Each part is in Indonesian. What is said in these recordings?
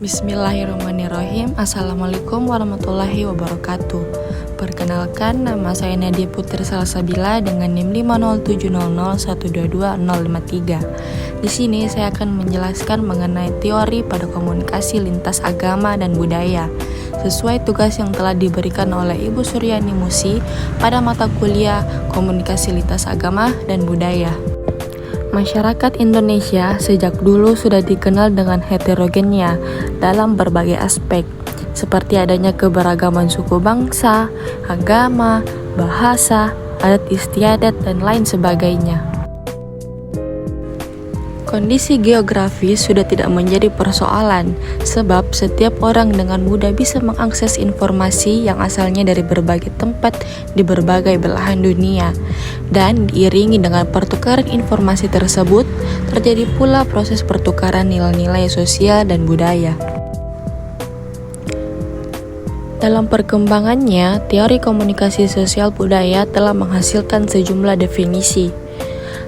Bismillahirrahmanirrahim. Assalamualaikum warahmatullahi wabarakatuh. Perkenalkan, nama saya Nadia Putri Salsabila dengan NIM 50700122053. Di sini saya akan menjelaskan mengenai teori pada komunikasi lintas agama dan budaya sesuai tugas yang telah diberikan oleh Ibu Suryani Musi pada mata kuliah Komunikasi Lintas Agama dan Budaya. Masyarakat Indonesia sejak dulu sudah dikenal dengan heterogennya dalam berbagai aspek, seperti adanya keberagaman suku bangsa, agama, bahasa, adat istiadat, dan lain sebagainya. Kondisi geografis sudah tidak menjadi persoalan, sebab setiap orang dengan mudah bisa mengakses informasi yang asalnya dari berbagai tempat di berbagai belahan dunia. Dan diiringi dengan pertukaran informasi tersebut, terjadi pula proses pertukaran nilai-nilai sosial dan budaya. Dalam perkembangannya, teori komunikasi sosial budaya telah menghasilkan sejumlah definisi.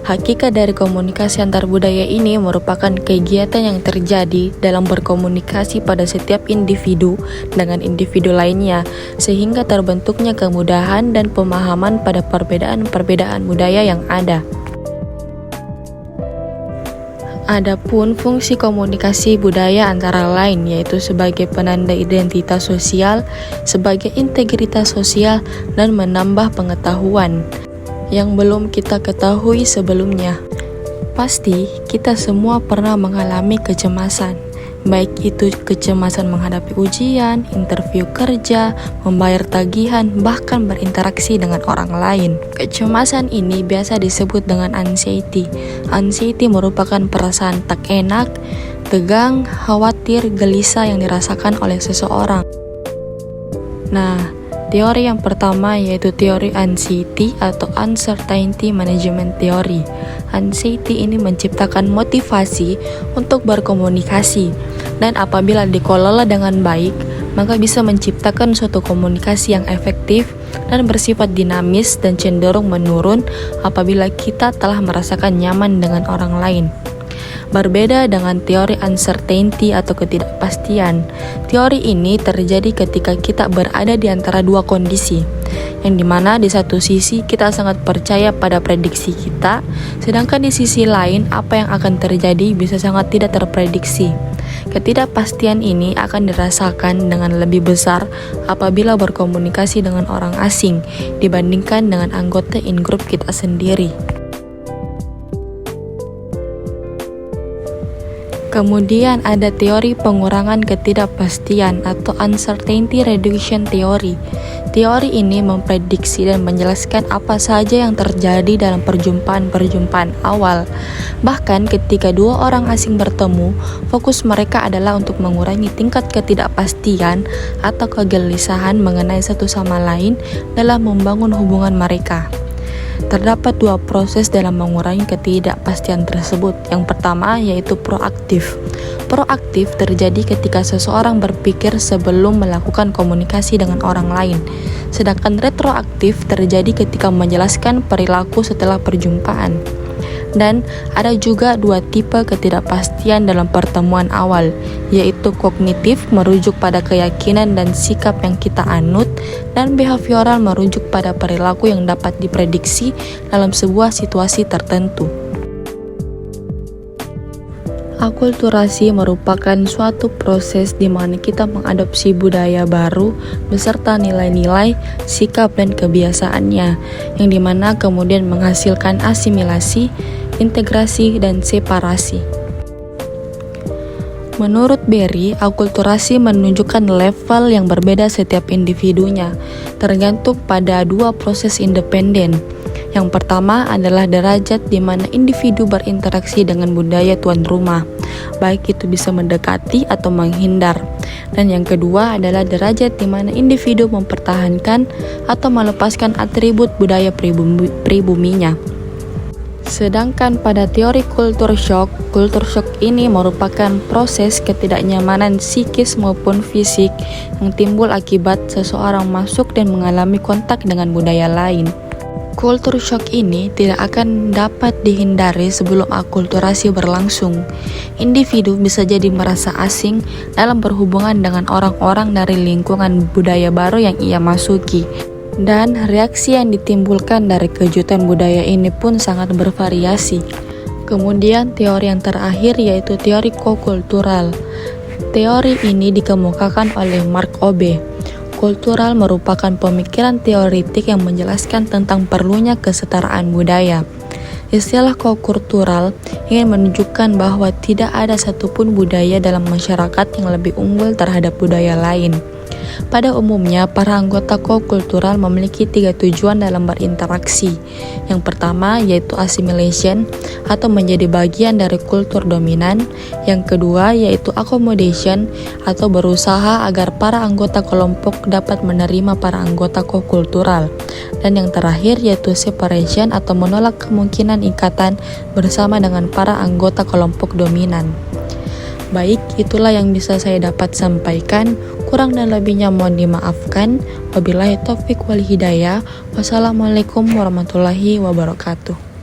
Hakikat dari komunikasi antar budaya ini merupakan kegiatan yang terjadi dalam berkomunikasi pada setiap individu dengan individu lainnya, sehingga terbentuknya kemudahan dan pemahaman pada perbedaan-perbedaan budaya yang ada. Adapun fungsi komunikasi budaya antara lain yaitu sebagai penanda identitas sosial, sebagai integritas sosial, dan menambah pengetahuan yang belum kita ketahui sebelumnya. Pasti kita semua pernah mengalami kecemasan, baik itu kecemasan menghadapi ujian, interview kerja, membayar tagihan, bahkan berinteraksi dengan orang lain. Kecemasan ini biasa disebut dengan anxiety. Anxiety merupakan perasaan tak enak, tegang, khawatir, gelisah yang dirasakan oleh seseorang. Nah, teori yang pertama yaitu teori anxiety atau uncertainty management theory. Anxiety ini menciptakan motivasi untuk berkomunikasi, dan apabila dikelola dengan baik, maka bisa menciptakan suatu komunikasi yang efektif dan bersifat dinamis dan cenderung menurun apabila kita telah merasakan nyaman dengan orang lain. Berbeda dengan teori uncertainty atau ketidakpastian, teori ini terjadi ketika kita berada di antara dua kondisi, yang dimana di satu sisi kita sangat percaya pada prediksi kita, sedangkan di sisi lain apa yang akan terjadi bisa sangat tidak terprediksi. Ketidakpastian ini akan dirasakan dengan lebih besar apabila berkomunikasi dengan orang asing dibandingkan dengan anggota in-group kita sendiri. Kemudian ada teori pengurangan ketidakpastian atau uncertainty reduction theory. Teori ini memprediksi dan menjelaskan apa saja yang terjadi dalam perjumpaan-perjumpaan awal. Bahkan ketika dua orang asing bertemu, fokus mereka adalah untuk mengurangi tingkat ketidakpastian atau kegelisahan mengenai satu sama lain dalam membangun hubungan mereka. Terdapat dua proses dalam mengurangi ketidakpastian tersebut. Yang pertama yaitu proaktif. Proaktif terjadi ketika seseorang berpikir sebelum melakukan komunikasi dengan orang lain. Sedangkan retroaktif terjadi ketika menjelaskan perilaku setelah perjumpaan. Dan ada juga dua tipe ketidakpastian dalam pertemuan awal, yaitu kognitif merujuk pada keyakinan dan sikap yang kita anut, dan behavioral merujuk pada perilaku yang dapat diprediksi dalam sebuah situasi tertentu. Akulturasi merupakan suatu proses di mana kita mengadopsi budaya baru beserta nilai-nilai, sikap, dan kebiasaannya, yang dimana kemudian menghasilkan asimilasi, integrasi, dan separasi. Menurut Berry, akulturasi menunjukkan level yang berbeda setiap individunya, tergantung pada dua proses independen. Yang pertama adalah derajat di mana individu berinteraksi dengan budaya tuan rumah, baik itu bisa mendekati atau menghindar. Dan yang kedua adalah derajat di mana individu mempertahankan atau melepaskan atribut budaya pribuminya. Sedangkan pada teori kultur shock ini merupakan proses ketidaknyamanan psikis maupun fisik yang timbul akibat seseorang masuk dan mengalami kontak dengan budaya lain. Kultur shock ini tidak akan dapat dihindari sebelum akulturasi berlangsung. Individu bisa jadi merasa asing dalam berhubungan dengan orang-orang dari lingkungan budaya baru yang ia masuki. Dan reaksi yang ditimbulkan dari kejutan budaya ini pun sangat bervariasi. Kemudian teori yang terakhir yaitu teori kokultural. Teori ini dikemukakan oleh Mark Obe. Kultural merupakan pemikiran teoritik yang menjelaskan tentang perlunya kesetaraan budaya. Istilah kokultural ingin menunjukkan bahwa tidak ada satupun budaya dalam masyarakat yang lebih unggul terhadap budaya lain. Pada umumnya, para anggota kokultural memiliki 3 tujuan dalam berinteraksi. Yang pertama yaitu assimilation atau menjadi bagian dari kultur dominan. Yang kedua yaitu accommodation atau berusaha agar para anggota kelompok dapat menerima para anggota kokultural. Dan yang terakhir yaitu separation atau menolak kemungkinan ikatan bersama dengan para anggota kelompok dominan. Baik, itulah yang bisa saya dapat sampaikan. Kurang dan lebihnya mohon dimaafkan. Wabillahi taufik wal hidayah. Wassalamualaikum warahmatullahi wabarakatuh.